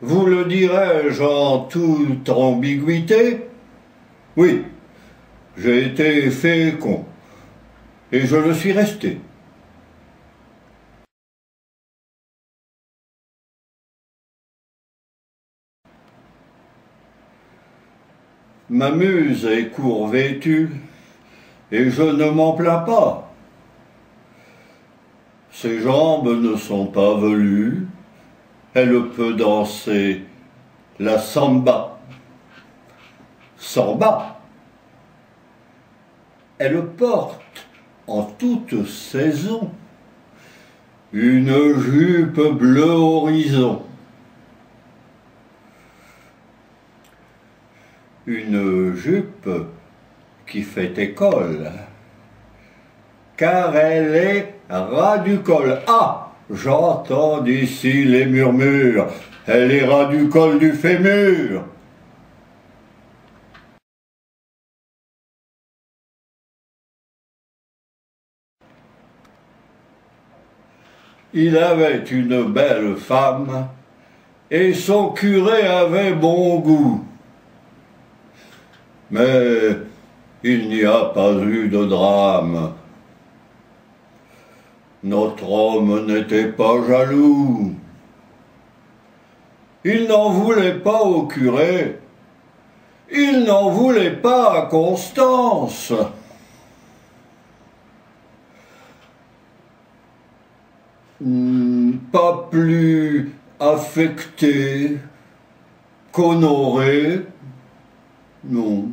Vous le dirai-je en toute ambiguïté? Oui, j'ai été fécond, et je le suis resté. Ma muse est court vêtue, et je ne m'en plains pas. Ses jambes ne sont pas velues, elle peut danser la samba. Samba. Elle porte en toute saison une jupe bleu horizon. Une jupe qui fait école, car elle est ras du col. Ah, j'entends d'ici les murmures, elle est ras du col du fémur. Il avait une belle femme, et son curé avait bon goût. Mais il n'y a pas eu de drame. Notre homme n'était pas jaloux. Il n'en voulait pas au curé. Il n'en voulait pas à Constance. Pas plus affecté qu'honoré, non.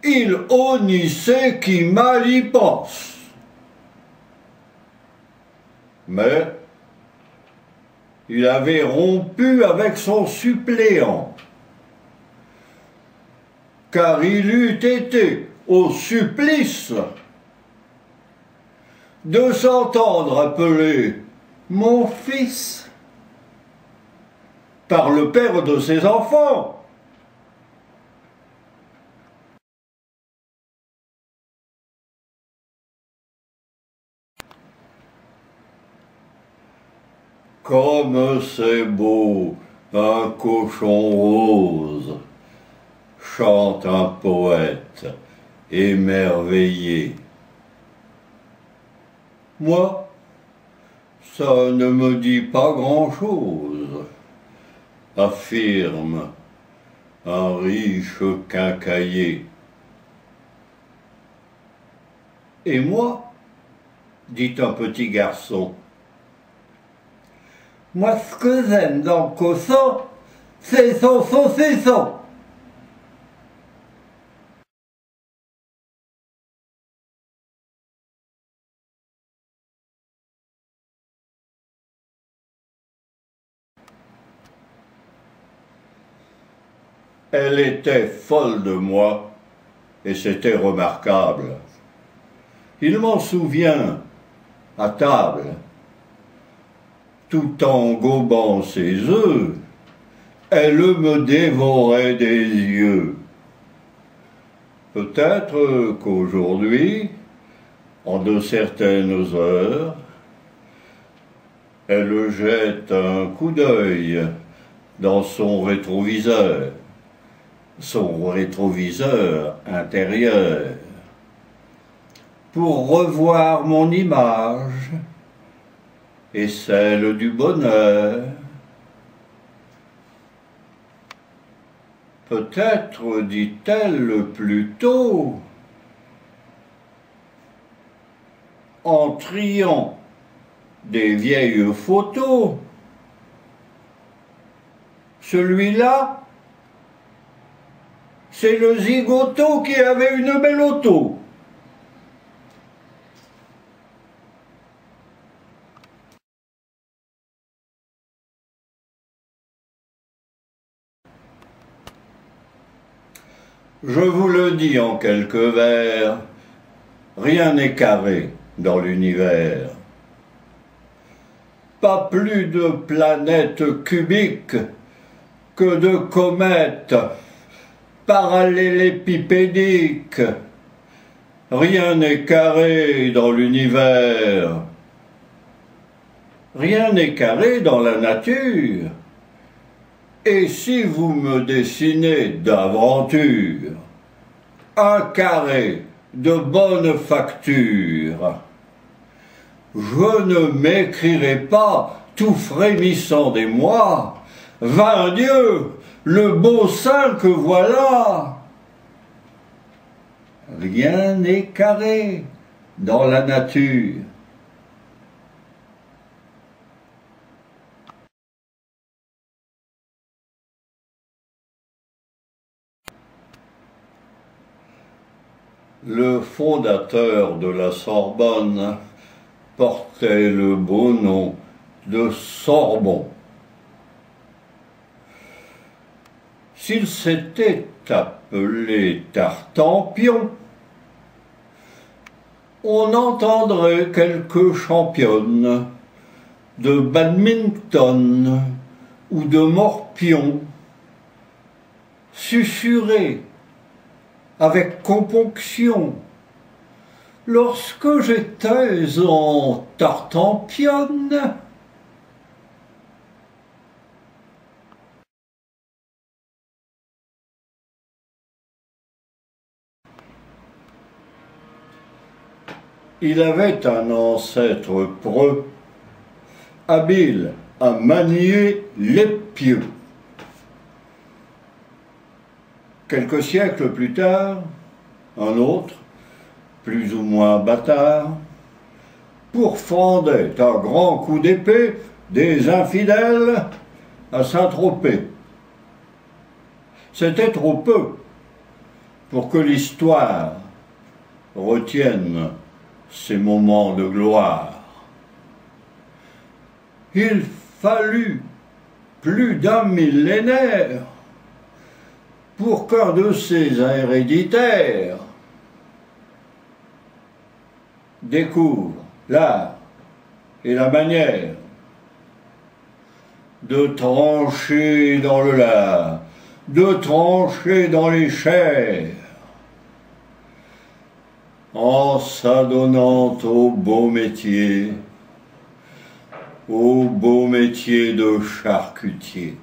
Il honnissait qui mal y pense. Mais il avait rompu avec son suppléant, car il eût été au supplice de s'entendre appeler mon fils par le père de ses enfants. Comme c'est beau, un cochon rose, chante un poète émerveillé. Moi, ça ne me dit pas grand-chose, affirme un riche quincaillier. Et moi, dit un petit garçon, moi ce que j'aime dans le cochon, c'est son saucisson. Elle était folle de moi, et c'était remarquable. Il m'en souvient, à table, tout en gobant ses œufs, elle me dévorait des yeux. Peut-être qu'aujourd'hui, en de certaines heures, elle jette un coup d'œil dans son rétroviseur intérieur, pour revoir mon image et celle du bonheur. Peut-être, dit-elle plutôt, en triant des vieilles photos, celui-là, c'est le zigoto qui avait une belle auto. Je vous le dis en quelques vers, rien n'est carré dans l'univers. Pas plus de planètes cubiques que de comètes parallélépipédiques. Rien n'est carré dans l'univers. Rien n'est carré dans la nature. Et si vous me dessinez d'aventure un carré de bonne facture, je ne m'écrirai pas, tout frémissant d'émoi, « Vain Dieu, le beau sein que voilà !» Rien n'est carré dans la nature. Le fondateur de la Sorbonne portait le beau nom de Sorbon. S'il s'était appelé Tartampion, on entendrait quelques championnes de badminton ou de morpion susurrer avec componction lorsque j'étais en Tartampionne. Il avait un ancêtre preux, habile à manier l'épieu. Quelques siècles plus tard, un autre, plus ou moins bâtard, pourfendait un grand coup d'épée des infidèles à Saint-Tropez. C'était trop peu pour que l'histoire retienne ces moments de gloire. Il fallut plus d'un millénaire pour qu'un de ces héréditaires découvre l'art et la manière de trancher dans le lard, de trancher dans les chairs, en s'adonnant au beau métier de charcutier.